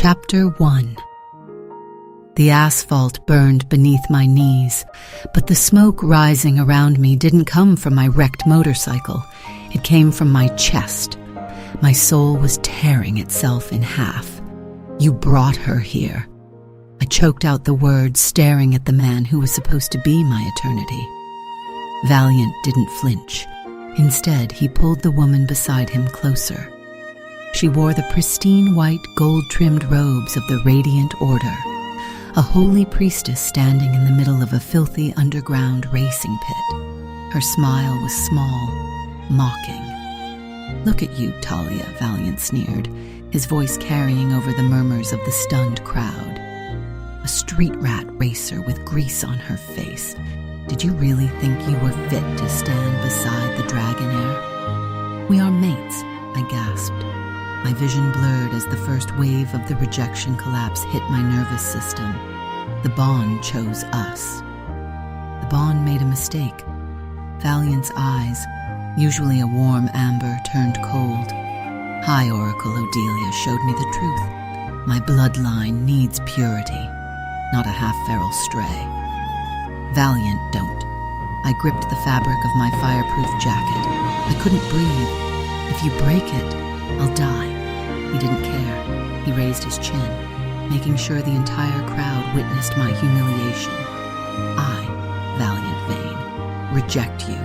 Chapter 1. The asphalt burned beneath my knees, but the smoke rising around me didn't come from my wrecked motorcycle. It came from my chest. My soul was tearing itself in half. You brought her here. I choked out the words, staring at the man who was supposed to be my eternity. Valiant didn't flinch. Instead, he pulled the woman beside him closer. She wore the pristine white gold-trimmed robes of the Radiant Order, a holy priestess standing in the middle of a filthy underground racing pit. Her smile was small, mocking. "Look at you, Talia," Valiant sneered, his voice carrying over the murmurs of the stunned crowd. A street rat racer with grease on her face. Did you really think you were fit to stand beside the Dragonair? "We are mates," I gasped. My vision blurred as the first wave of the rejection collapse hit my nervous system. The Bond chose us. The Bond made a mistake. Valiant's eyes, usually a warm amber, turned cold. "Hi, Oracle Odelia showed me the truth. My bloodline needs purity, not a half-feral stray." "Valiant, don't." I gripped the fabric of my fireproof jacket. I couldn't breathe. "If you break it, I'll die." He didn't care. He raised his chin, making sure the entire crowd witnessed my humiliation. "I, Valiant Vane, reject you,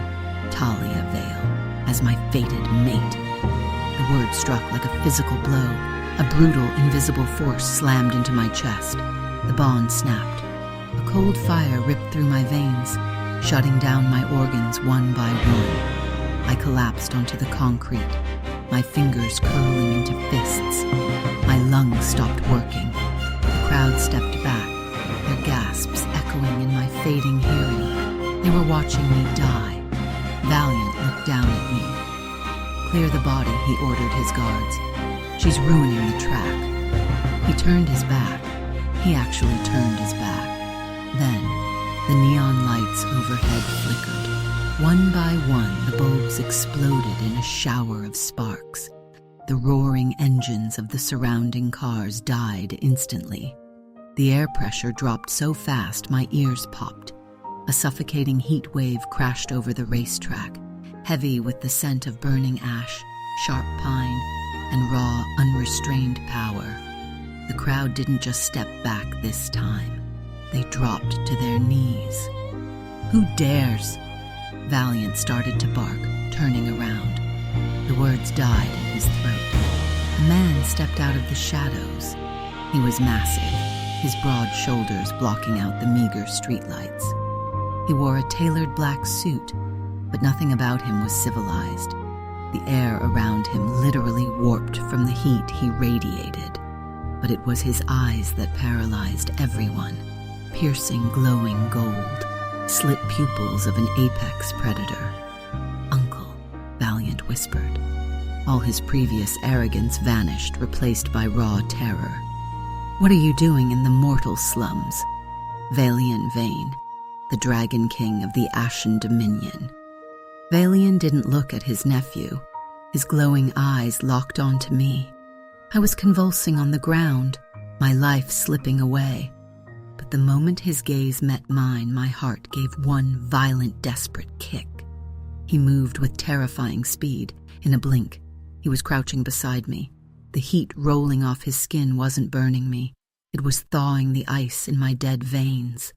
Talia Vale, as my fated mate." The word struck like a physical blow. A brutal, invisible force slammed into my chest. The bond snapped. A cold fire ripped through my veins, shutting down my organs one by one. I collapsed onto the concrete, my fingers curling into fists. My lungs stopped working. The crowd stepped back, their gasps echoing in my fading hearing. They were watching me die. Valiant looked down at me. "Clear the body," he ordered his guards. "She's ruining the track." He turned his back. He actually turned his back. Then, the neon lights overhead flickered. One by one, the bulbs exploded in a shower of sparks. The roaring engines of the surrounding cars died instantly. The air pressure dropped so fast my ears popped. A suffocating heat wave crashed over the racetrack, heavy with the scent of burning ash, sharp pine, and raw, unrestrained power. The crowd didn't just step back this time. They dropped to their knees. "Who dares?" Valiant started to bark, turning around. The words died in his throat. A man stepped out of the shadows. He was massive, his broad shoulders blocking out the meager streetlights. He wore a tailored black suit, but nothing about him was civilized. The air around him literally warped from the heat he radiated. But it was his eyes that paralyzed everyone, piercing, glowing gold, slit pupils of an apex predator. "Uncle," Valiant whispered. All his previous arrogance vanished, replaced by raw terror. "What are you doing in the mortal slums?" Valiant Vane, the Dragon King of the Ashen Dominion. Valiant didn't look at his nephew. His glowing eyes locked onto me. I was convulsing on the ground, my life slipping away. But the moment his gaze met mine, my heart gave one violent, desperate kick. He moved with terrifying speed. In a blink, he was crouching beside me. The heat rolling off his skin wasn't burning me. It was thawing the ice in my dead veins.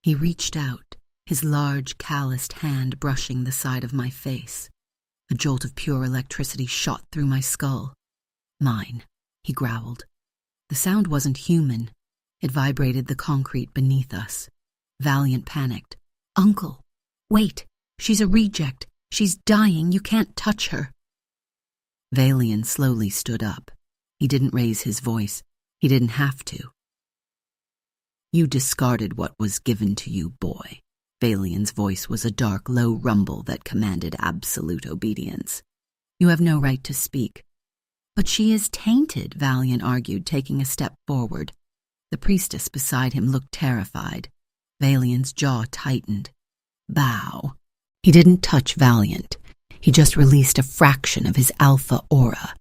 He reached out, his large, calloused hand brushing the side of my face. A jolt of pure electricity shot through my skull. "Mine," he growled. The sound wasn't human. It vibrated the concrete beneath us. Valiant panicked. "Uncle, wait! She's a reject! She's dying! You can't touch her!" Valiant slowly stood up. He didn't raise his voice. He didn't have to. "You discarded what was given to you, boy." Valiant's voice was a dark, low rumble that commanded absolute obedience. "You have no right to speak." "But she is tainted," Valiant argued, taking a step forward. The priestess beside him looked terrified. Valiant's jaw tightened. "Bow." He didn't touch Valiant. He just released a fraction of his alpha aura.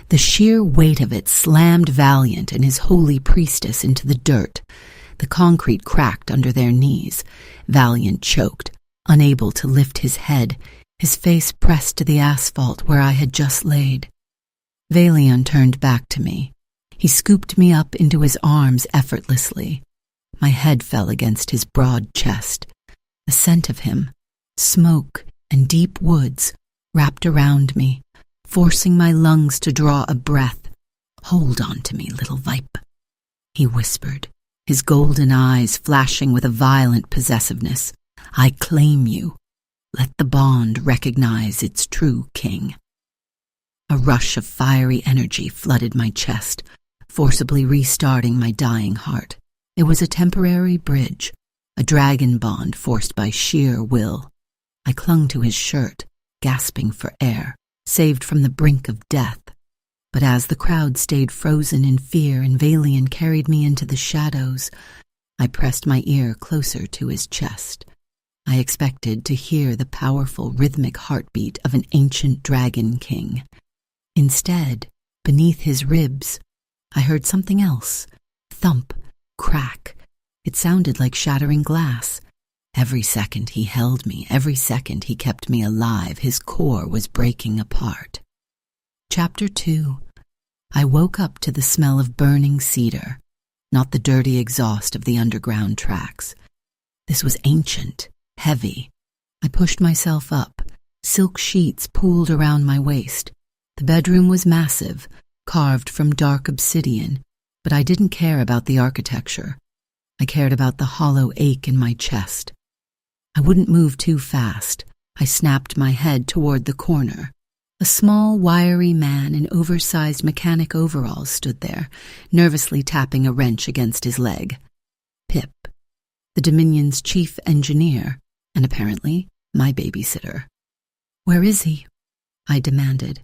The sheer weight of it slammed Valiant and his holy priestess into the dirt. The concrete cracked under their knees. Valiant choked, unable to lift his head, his face pressed to the asphalt where I had just laid. Valiant turned back to me. He scooped me up into his arms effortlessly. My head fell against his broad chest. The scent of him, smoke and deep woods, wrapped around me, forcing my lungs to draw a breath. "Hold on to me, little vipe," he whispered, his golden eyes flashing with a violent possessiveness. "I claim you. Let the bond recognize its true king." A rush of fiery energy flooded my chest, forcibly restarting my dying heart. It was a temporary bridge, a dragon bond forced by sheer will. I clung to his shirt, gasping for air, saved from the brink of death. But as the crowd stayed frozen in fear and Valiant carried me into the shadows, I pressed my ear closer to his chest. I expected to hear the powerful rhythmic heartbeat of an ancient dragon king. Instead, beneath his ribs, I heard something else. Thump, crack. It sounded like shattering glass. Every second he held me, every second he kept me alive, his core was breaking apart. Chapter 2. I woke up to the smell of burning cedar, not the dirty exhaust of the underground tracks. This was ancient, heavy. I pushed myself up. Silk sheets pooled around my waist. The bedroom was massive, carved from dark obsidian, but I didn't care about the architecture. I cared about the hollow ache in my chest. I wouldn't move too fast. I snapped my head toward the corner. A small, wiry man in oversized mechanic overalls stood there, nervously tapping a wrench against his leg. Pip, the Dominion's chief engineer, and apparently my babysitter. "Where is he?" I demanded.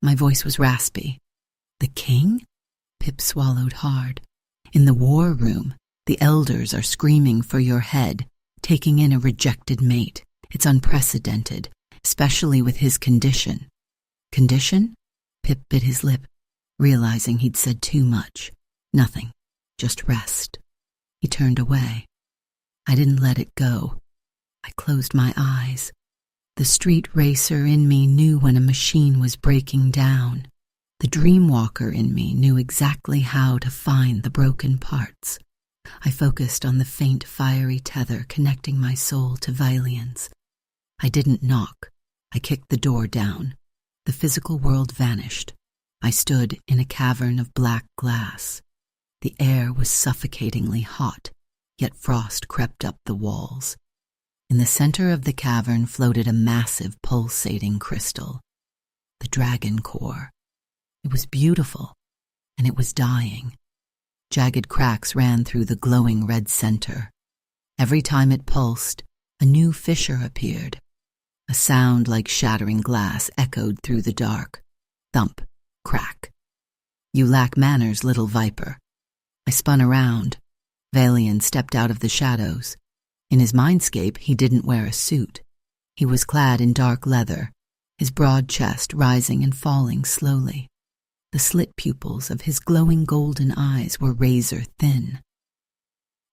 My voice was raspy. "The king?" Pip swallowed hard. "In the war room. The elders are screaming for your head, taking in a rejected mate. It's unprecedented, especially with his condition." "Condition?" Pip bit his lip, realizing he'd said too much. "Nothing. Just rest." He turned away. I didn't let it go. I closed my eyes. The street racer in me knew when a machine was breaking down. The dreamwalker in me knew exactly how to find the broken parts. I focused on the faint fiery tether connecting my soul to Valiant's. I didn't knock. I kicked the door down. The physical world vanished. I stood in a cavern of black glass. The air was suffocatingly hot, yet frost crept up the walls. In the center of the cavern floated a massive pulsating crystal. The dragon core. It was beautiful, and it was dying. Jagged cracks ran through the glowing red center. Every time it pulsed, a new fissure appeared. A sound like shattering glass echoed through the dark. Thump, crack. "You lack manners, little viper." I spun around. Valiant stepped out of the shadows. In his mindscape, he didn't wear a suit. He was clad in dark leather, his broad chest rising and falling slowly. The slit pupils of his glowing golden eyes were razor thin.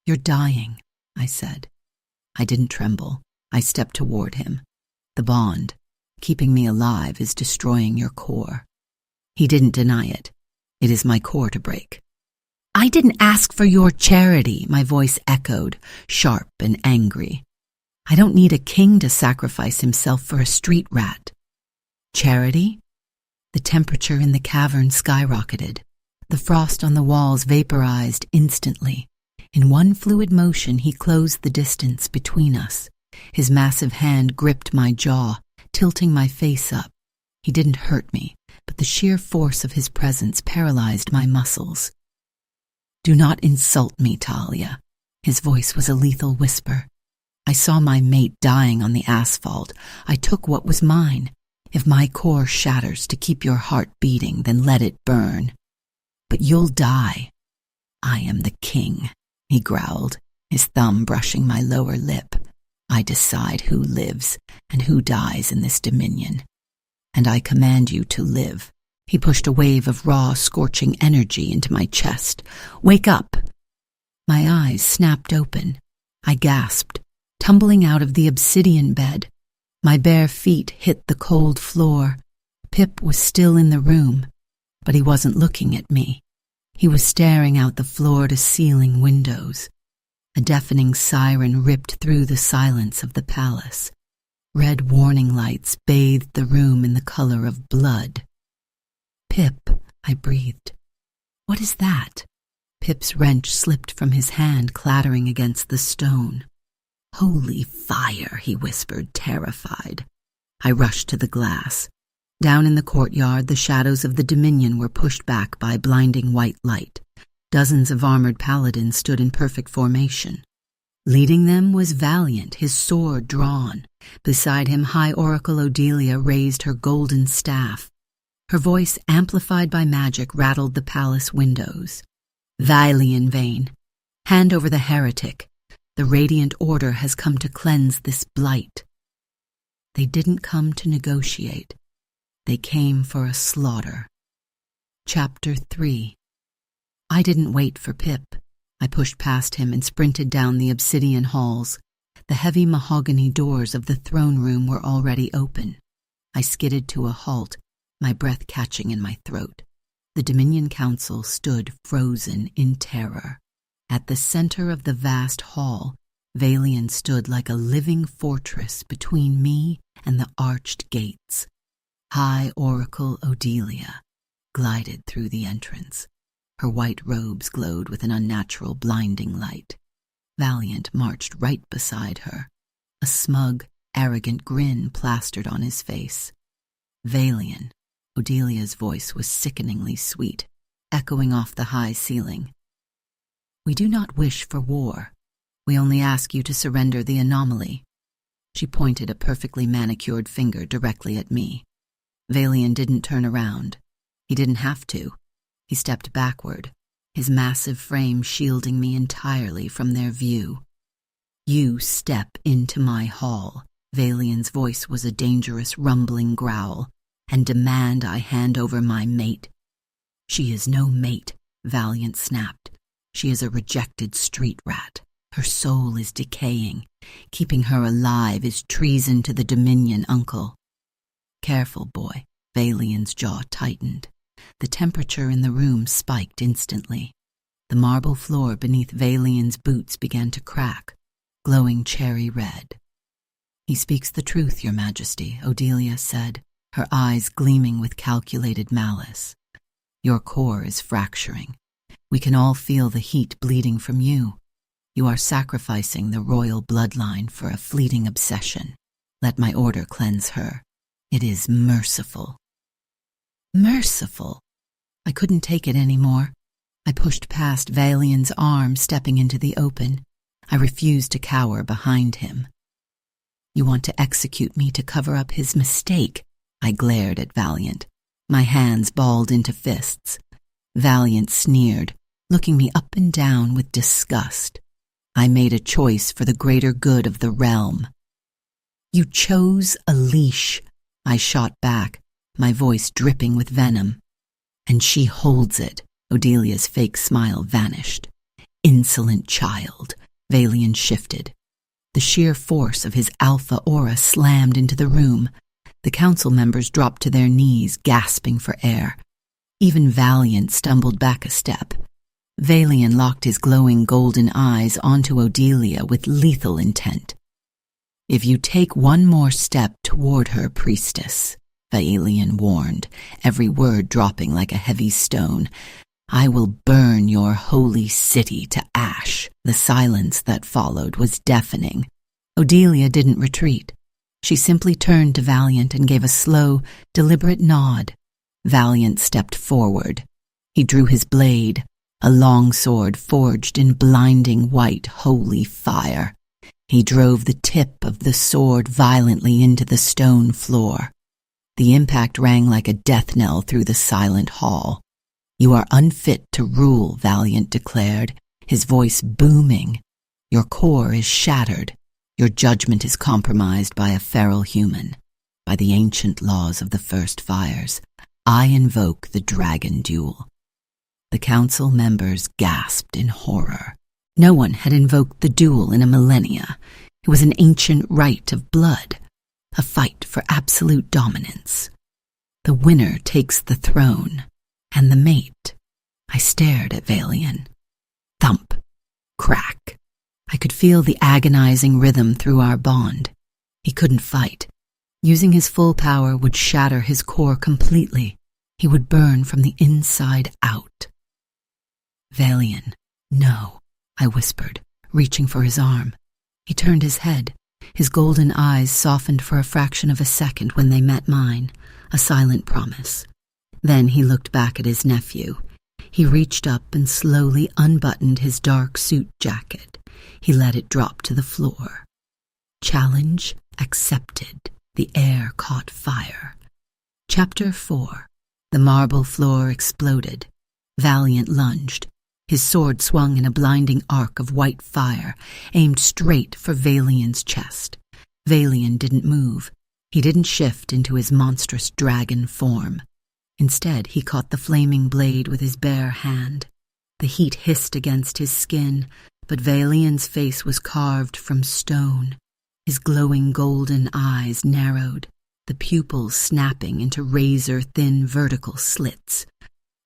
"You're dying," I said. I didn't tremble. I stepped toward him. "The bond, keeping me alive, is destroying your core." He didn't deny it. "It is my core to break." "I didn't ask for your charity," my voice echoed, sharp and angry. "I don't need a king to sacrifice himself for a street rat." "Charity?" The temperature in the cavern skyrocketed. The frost on the walls vaporized instantly. In one fluid motion, he closed the distance between us. His massive hand gripped my jaw, tilting my face up. He didn't hurt me, but the sheer force of his presence paralyzed my muscles. "Do not insult me, Talia." His voice was a lethal whisper. "I saw my mate dying on the asphalt. I took what was mine. If my core shatters to keep your heart beating, then let it burn. But you'll die." "I am the king," he growled, his thumb brushing my lower lip. "I decide who lives and who dies in this dominion. And I command you to live, He pushed a wave of raw, scorching energy into my chest. "Wake up!" My eyes snapped open. I gasped, tumbling out of the obsidian bed. My bare feet hit the cold floor. Pip was still in the room, but he wasn't looking at me. He was staring out the floor-to-ceiling windows. A deafening siren ripped through the silence of the palace. Red warning lights bathed the room in the color of blood. "Pip," I breathed. "What is that?" Pip's wrench slipped from his hand, clattering against the stone. "Holy fire," he whispered, terrified. I rushed to the glass. Down in the courtyard, the shadows of the Dominion were pushed back by blinding white light. Dozens of armored paladins stood in perfect formation. Leading them was Valiant, his sword drawn. Beside him, High Oracle Odelia raised her golden staff. Her voice, amplified by magic, rattled the palace windows. "Vailian Vein, hand over the heretic. The Radiant Order has come to cleanse this blight." They didn't come to negotiate. They came for a slaughter. Chapter 3. I didn't wait for Pip. I pushed past him and sprinted down the obsidian halls. The heavy mahogany doors of the throne room were already open. I skidded to a halt, my breath catching in my throat. The Dominion Council stood frozen in terror. At the center of the vast hall, Valian stood like a living fortress between me and the arched gates. High Oracle Odelia glided through the entrance. Her white robes glowed with an unnatural, blinding light. Valiant marched right beside her, a smug, arrogant grin plastered on his face. "Valian," Odelia's voice was sickeningly sweet, echoing off the high ceiling. "We do not wish for war. We only ask you to surrender the anomaly." She pointed a perfectly manicured finger directly at me. Valian didn't turn around. He didn't have to. He stepped backward, his massive frame shielding me entirely from their view. "You step into my hall," Valian's voice was a dangerous, rumbling growl, "and demand I hand over my mate." "She is no mate," Valiant snapped. "She is a rejected street rat. Her soul is decaying. Keeping her alive is treason to the Dominion, uncle." "Careful, boy." Valian's jaw tightened. The temperature in the room spiked instantly. The marble floor beneath Valian's boots began to crack, glowing cherry red. "He speaks the truth, Your Majesty," Odelia said, her eyes gleaming with calculated malice. "Your core is fracturing. We can all feel the heat bleeding from you. You are sacrificing the royal bloodline for a fleeting obsession. Let my order cleanse her. It is merciful." Merciful? I couldn't take it anymore. I pushed past Valian's arm, stepping into the open. I refused to cower behind him. "You want to execute me to cover up his mistake?" I glared at Valiant, my hands balled into fists. Valiant sneered, looking me up and down with disgust. "I made a choice for the greater good of the realm." "You chose a leash," I shot back, my voice dripping with venom. "And she holds it." Odelia's fake smile vanished. "Insolent child." Valian shifted. The sheer force of his alpha aura slammed into the room. The council members dropped to their knees, gasping for air. Even Valiant stumbled back a step. Valian locked his glowing golden eyes onto Odelia with lethal intent. "If you take one more step toward her, priestess," Valian warned, every word dropping like a heavy stone, "I will burn your holy city to ash." The silence that followed was deafening. Odelia didn't retreat. She simply turned to Valiant and gave a slow, deliberate nod. Valiant stepped forward. He drew his blade, a long sword forged in blinding white holy fire. He drove the tip of the sword violently into the stone floor. The impact rang like a death knell through the silent hall. "You are unfit to rule," Valiant declared, his voice booming. "Your core is shattered. Your judgment is compromised by a feral human, by the ancient laws of the first fires. I invoke the dragon duel." The council members gasped in horror. No one had invoked the duel in a millennia. It was an ancient rite of blood, a fight for absolute dominance. The winner takes the throne, and the mate. I stared at Valian. Thump, crack. I could feel the agonizing rhythm through our bond. He couldn't fight. Using his full power would shatter his core completely. He would burn from the inside out. "Valian, no," I whispered, reaching for his arm. He turned his head. His golden eyes softened for a fraction of a second when they met mine, a silent promise. Then he looked back at his nephew. He reached up and slowly unbuttoned his dark suit jacket. He let it drop to the floor. Challenge accepted. The air caught fire. Chapter 4. The marble floor exploded. Valiant lunged. His sword swung in a blinding arc of white fire, aimed straight for Valian's chest. Valian didn't move. He didn't shift into his monstrous dragon form. Instead, he caught the flaming blade with his bare hand. The heat hissed against his skin, but Valian's face was carved from stone. His glowing golden eyes narrowed, the pupils snapping into razor-thin vertical slits.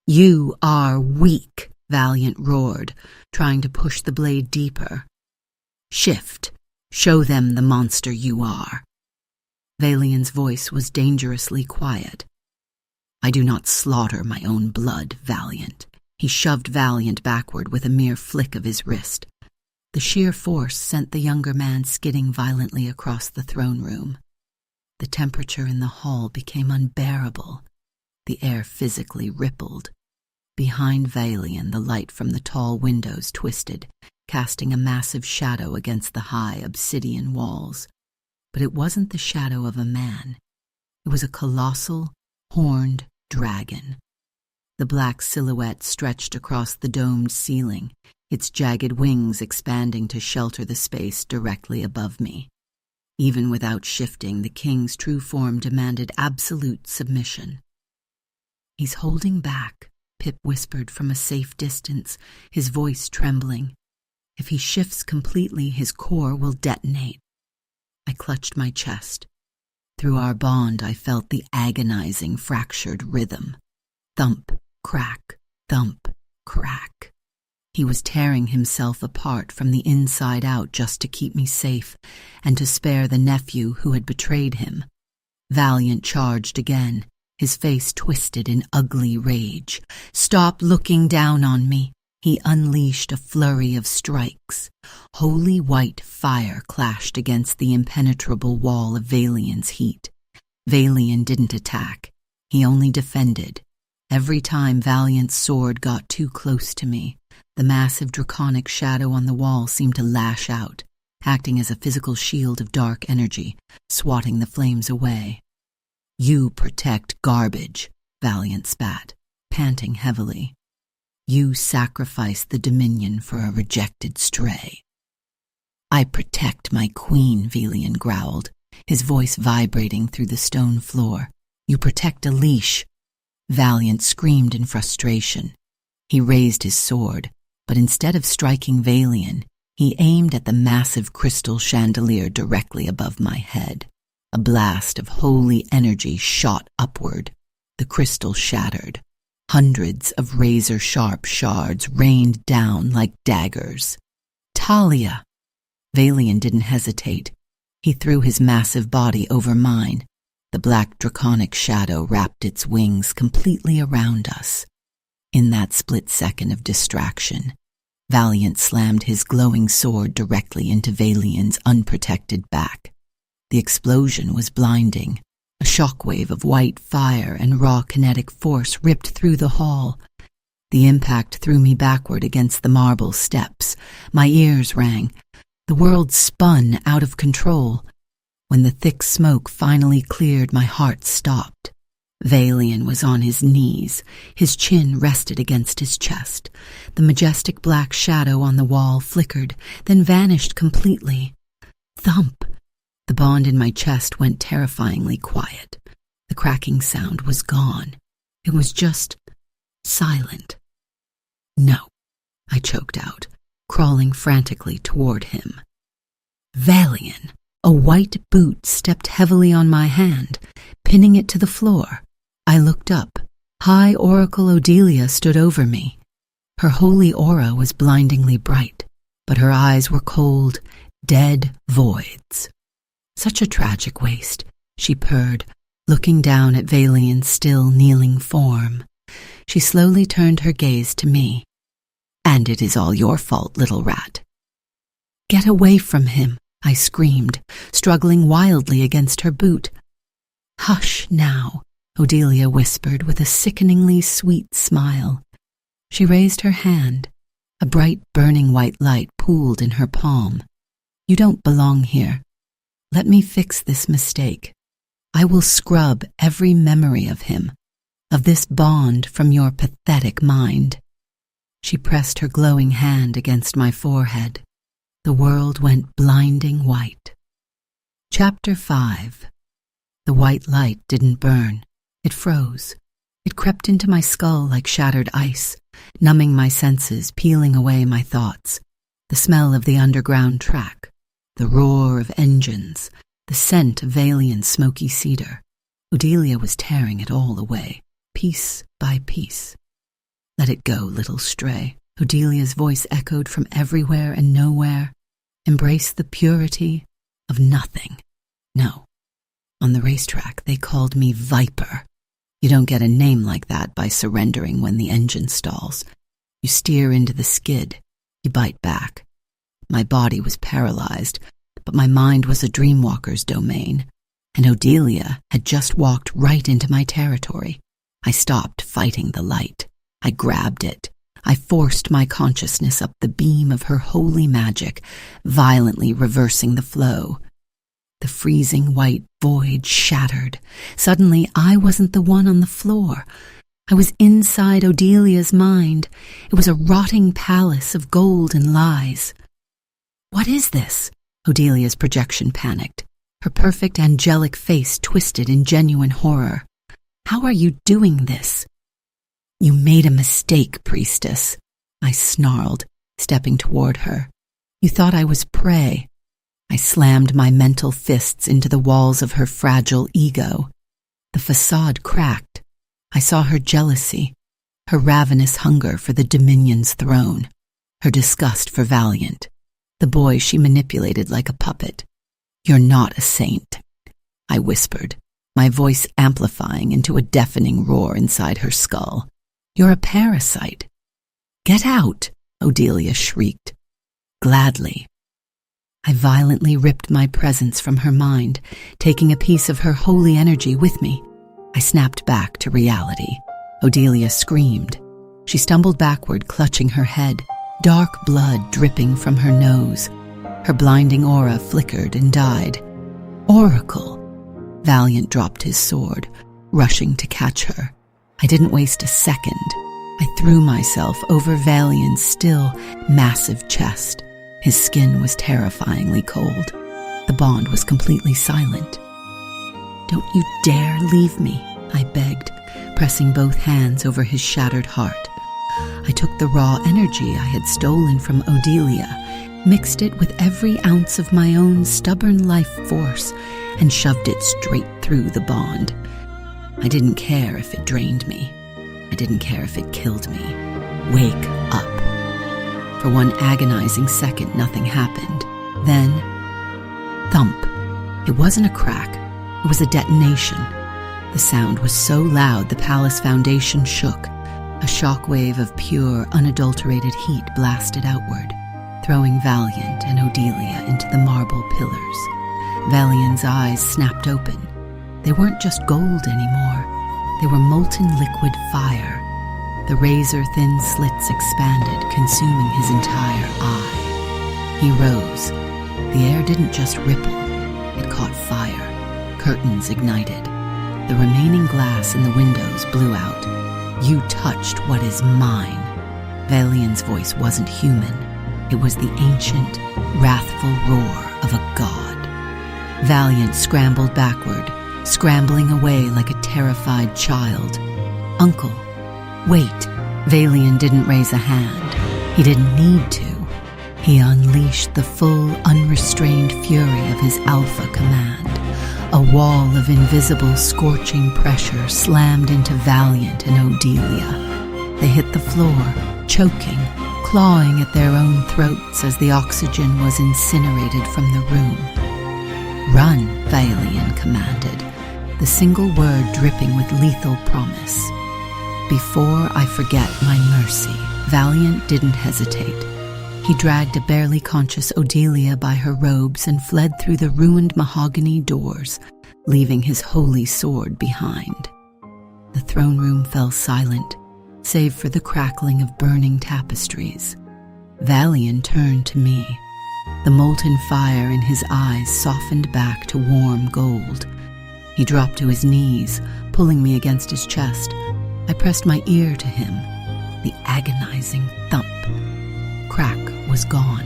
"You are weak," Valiant roared, trying to push the blade deeper. "Shift. Show them the monster you are." Valian's voice was dangerously quiet. "I do not slaughter my own blood, Valiant." He shoved Valiant backward with a mere flick of his wrist. The sheer force sent the younger man skidding violently across the throne room. The temperature in the hall became unbearable. The air physically rippled. Behind Valian, the light from the tall windows twisted, casting a massive shadow against the high obsidian walls. But it wasn't the shadow of a man. It was a colossal, horned dragon. The black silhouette stretched across the domed ceiling, its jagged wings expanding to shelter the space directly above me. Even without shifting, the king's true form demanded absolute submission. "He's holding back," Pip whispered from a safe distance, his voice trembling. "If he shifts completely, his core will detonate." I clutched my chest. Through our bond, I felt the agonizing, fractured rhythm. Thump, crack, thump, crack. He was tearing himself apart from the inside out just to keep me safe and to spare the nephew who had betrayed him. Valiant charged again, his face twisted in ugly rage. "Stop looking down on me." He unleashed a flurry of strikes. Holy white fire clashed against the impenetrable wall of Valian's heat. Valian didn't attack. He only defended. Every time Valiant's sword got too close to me, the massive draconic shadow on the wall seemed to lash out, acting as a physical shield of dark energy, swatting the flames away. "You protect garbage," Valiant spat, panting heavily. "You sacrifice the dominion for a rejected stray." "I protect my queen," Valian growled, his voice vibrating through the stone floor. "You protect a leash." Valiant screamed in frustration. He raised his sword, but instead of striking Valian, he aimed at the massive crystal chandelier directly above my head. A blast of holy energy shot upward. The crystal shattered. Hundreds of razor-sharp shards rained down like daggers. "Talia!" Valian didn't hesitate. He threw his massive body over mine. The black draconic shadow wrapped its wings completely around us. In that split second of distraction, Valiant slammed his glowing sword directly into Valian's unprotected back. The explosion was blinding. A shockwave of white fire and raw kinetic force ripped through the hall. The impact threw me backward against the marble steps. My ears rang. The world spun out of control. When the thick smoke finally cleared, my heart stopped. Valian was on his knees. His chin rested against his chest. The majestic black shadow on the wall flickered, then vanished completely. Thump! The bond in my chest went terrifyingly quiet. The cracking sound was gone. It was just silent. "No," I choked out, crawling frantically toward him. Valian, a white boot stepped heavily on my hand, pinning it to the floor. I looked up. High Oracle Odelia stood over me. Her holy aura was blindingly bright, but her eyes were cold, dead voids. "Such a tragic waste," she purred, looking down at Valian's still kneeling form. She slowly turned her gaze to me. "And it is all your fault, little rat." "Get away from him," I screamed, struggling wildly against her boot. "Hush now," Odelia whispered with a sickeningly sweet smile. She raised her hand. A bright, burning white light pooled in her palm. "You don't belong here. Let me fix this mistake. I will scrub every memory of him, of this bond from your pathetic mind." She pressed her glowing hand against my forehead. The world went blinding white. Chapter 5. The white light didn't burn. It froze. It crept into my skull like shattered ice, numbing my senses, peeling away my thoughts. The smell of the underground track, the roar of engines, the scent of Valian's smoky cedar. Odelia was tearing it all away, piece by piece. "Let it go, little stray," Odelia's voice echoed from everywhere and nowhere. "Embrace the purity of nothing." No. On the racetrack, they called me Viper. You don't get a name like that by surrendering when the engine stalls. You steer into the skid. You bite back. My body was paralyzed, but my mind was a dreamwalker's domain, and Odelia had just walked right into my territory. I stopped fighting the light. I grabbed it. I forced my consciousness up the beam of her holy magic, violently reversing the flow. The freezing white void shattered. Suddenly, I wasn't the one on the floor. I was inside Odelia's mind. It was a rotting palace of gold and lies. "What is this?" Odelia's projection panicked. Her perfect angelic face twisted in genuine horror. "How are you doing this?" "You made a mistake, priestess," I snarled, stepping toward her. "You thought I was prey." I slammed my mental fists into the walls of her fragile ego. The facade cracked. I saw her jealousy, her ravenous hunger for the Dominion's throne, her disgust for Valiant, the boy she manipulated like a puppet. "You're not a saint," I whispered, my voice amplifying into a deafening roar inside her skull. "You're a parasite." "Get out," Odelia shrieked. "Gladly." I violently ripped my presence from her mind, taking a piece of her holy energy with me. I snapped back to reality. Odelia screamed. She stumbled backward, clutching her head, dark blood dripping from her nose. Her blinding aura flickered and died. "Oracle!" Valiant dropped his sword, rushing to catch her. I didn't waste a second. I threw myself over Valiant's still, massive chest. His skin was terrifyingly cold. The bond was completely silent. "Don't you dare leave me," I begged, pressing both hands over his shattered heart. I took the raw energy I had stolen from Odelia, mixed it with every ounce of my own stubborn life force, and shoved it straight through the bond. I didn't care if it drained me. I didn't care if it killed me. Wake up. For one agonizing second, nothing happened. Then, thump. It wasn't a crack. It was a detonation. The sound was so loud the palace foundation shook. A shockwave of pure, unadulterated heat blasted outward, throwing Valiant and Odelia into the marble pillars. Valiant's eyes snapped open. They weren't just gold anymore. They were molten liquid fire. The razor-thin slits expanded, consuming his entire eye. He rose. The air didn't just ripple. It caught fire. Curtains ignited. The remaining glass in the windows blew out. "You touched what is mine." Valiant's voice wasn't human. It was the ancient, wrathful roar of a god. Valiant scrambled backward, scrambling away like a terrified child. "Uncle, wait." Valian didn't raise a hand. He didn't need to. He unleashed the full, unrestrained fury of his alpha command. A wall of invisible, scorching pressure slammed into Valiant and Odelia. They hit the floor, choking, clawing at their own throats as the oxygen was incinerated from the room. "Run," Valian commanded, the single word dripping with lethal promise. "Before I forget my mercy." Valiant didn't hesitate. He dragged a barely conscious Odelia by her robes and fled through the ruined mahogany doors, leaving his holy sword behind. The throne room fell silent, save for the crackling of burning tapestries. Valian turned to me. The molten fire in his eyes softened back to warm gold. He dropped to his knees, pulling me against his chest. I pressed my ear to him. The agonizing thump. Crack was gone.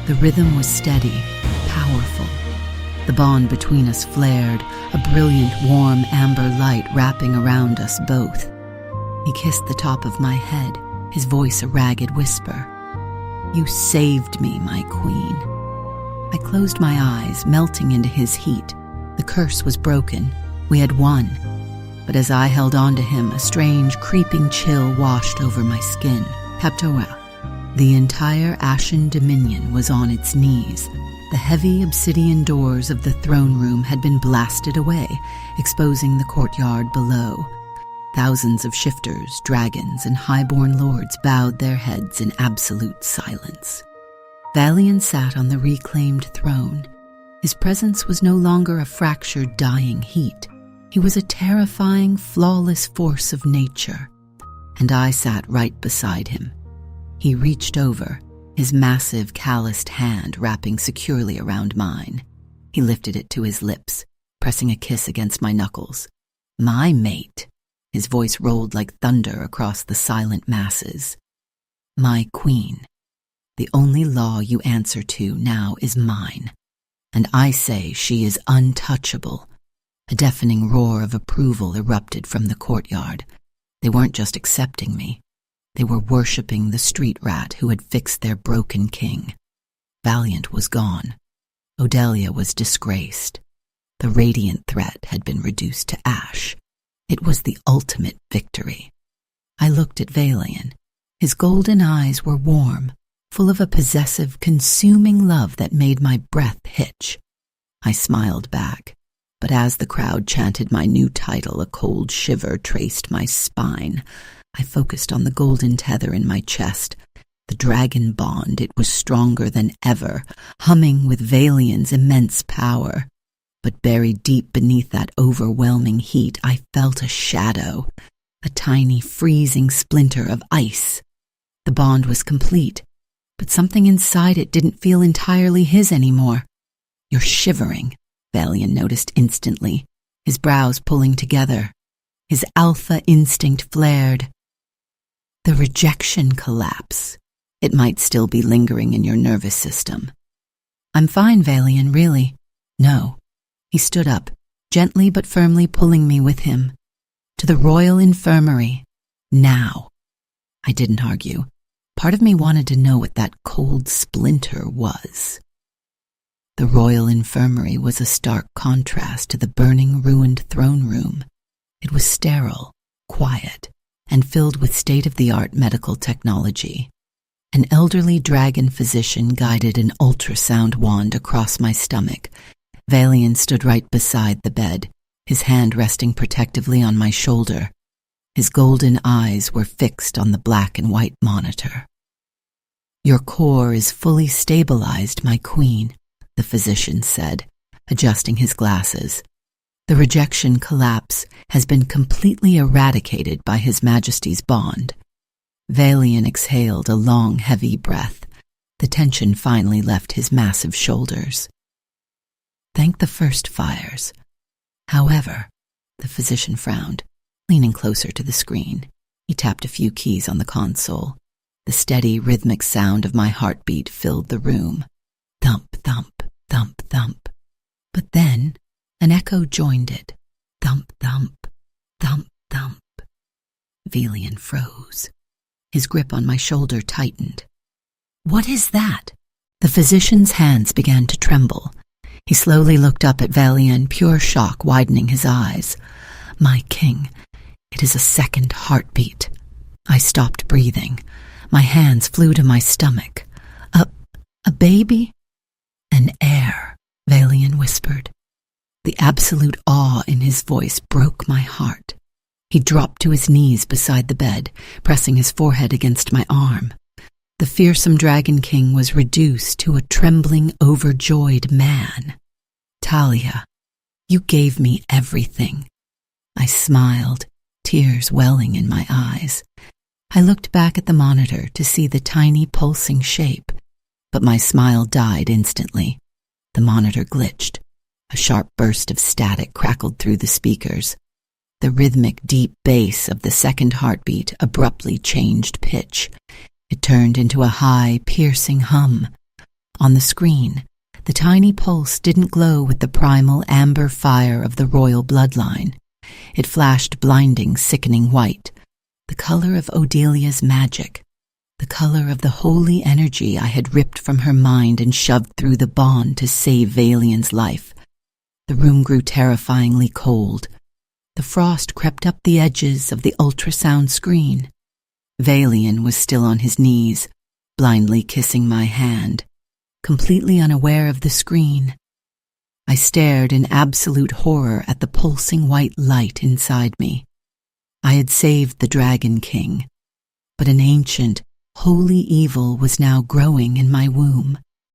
The rhythm was steady, powerful. The bond between us flared, a brilliant, warm amber light wrapping around us both. He kissed the top of my head, his voice a ragged whisper. "You saved me, my queen." I closed my eyes, melting into his heat. The curse was broken. We had won. But as I held on to him, a strange, creeping chill washed over my skin. Taptoa. The entire Ashen Dominion was on its knees. The heavy obsidian doors of the throne room had been blasted away, exposing the courtyard below. Thousands of shifters, dragons, and highborn lords bowed their heads in absolute silence. Valian sat on the reclaimed throne. His presence was no longer a fractured, dying heat. He was a terrifying, flawless force of nature. And I sat right beside him. He reached over, his massive, calloused hand wrapping securely around mine. He lifted it to his lips, pressing a kiss against my knuckles. "My mate." His voice rolled like thunder across the silent masses. "My queen. The only law you answer to now is mine. And I say she is untouchable." A deafening roar of approval erupted from the courtyard. They weren't just accepting me. They were worshipping the street rat who had fixed their broken king. Valiant was gone. Odelia was disgraced. The radiant threat had been reduced to ash. It was the ultimate victory. I looked at Valian. His golden eyes were warm, full of a possessive, consuming love that made my breath hitch. I smiled back, but as the crowd chanted my new title, a cold shiver traced my spine. I focused on the golden tether in my chest. The dragon bond, it was stronger than ever, humming with Valian's immense power. But buried deep beneath that overwhelming heat, I felt a shadow, a tiny freezing splinter of ice. The bond was complete, but something inside it didn't feel entirely his anymore. "You're shivering," Valian noticed instantly, his brows pulling together. His alpha instinct flared. "The rejection collapse. It might still be lingering in your nervous system." "I'm fine, Valian, really." "No." He stood up, gently but firmly pulling me with him. "To the Royal Infirmary. Now." I didn't argue. Part of me wanted to know what that cold splinter was. The Royal Infirmary was a stark contrast to the burning, ruined throne room. It was sterile, quiet, and filled with state-of-the-art medical technology. An elderly dragon physician guided an ultrasound wand across my stomach. Valian stood right beside the bed, his hand resting protectively on my shoulder. His golden eyes were fixed on the black and white monitor. "Your core is fully stabilized, my queen," the physician said, adjusting his glasses. "The rejection collapse has been completely eradicated by His Majesty's bond." Valian exhaled a long, heavy breath. The tension finally left his massive shoulders. "Thank the first fires. However," the physician frowned, leaning closer to the screen. He tapped a few keys on the console. The steady, rhythmic sound of my heartbeat filled the room. Thump, thump, thump, thump. But then an echo joined it. Thump, thump, thump, thump. Valian froze. His grip on my shoulder tightened. "What is that?" The physician's hands began to tremble. He slowly looked up at Valian, pure shock widening his eyes. "My king, it is a second heartbeat." I stopped breathing. My hands flew to my stomach. A baby?" "An heir," Valian whispered. The absolute awe in his voice broke my heart. He dropped to his knees beside the bed, pressing his forehead against my arm. The fearsome Dragon King was reduced to a trembling, overjoyed man. "Talia, you gave me everything." I smiled, tears welling in my eyes. I looked back at the monitor to see the tiny pulsing shape, but my smile died instantly. The monitor glitched. A sharp burst of static crackled through the speakers. The rhythmic, deep bass of the second heartbeat abruptly changed pitch. It turned into a high, piercing hum. On the screen, the tiny pulse didn't glow with the primal amber fire of the royal bloodline. It flashed blinding, sickening white, the color of Odelia's magic, the color of the holy energy I had ripped from her mind and shoved through the bond to save Valian's life. The room grew terrifyingly cold. The frost crept up the edges of the ultrasound screen. Valian was still on his knees, blindly kissing my hand, completely unaware of the screen. I stared in absolute horror at the pulsing white light inside me. I had saved the Dragon King, but an ancient, holy evil was now growing in my womb.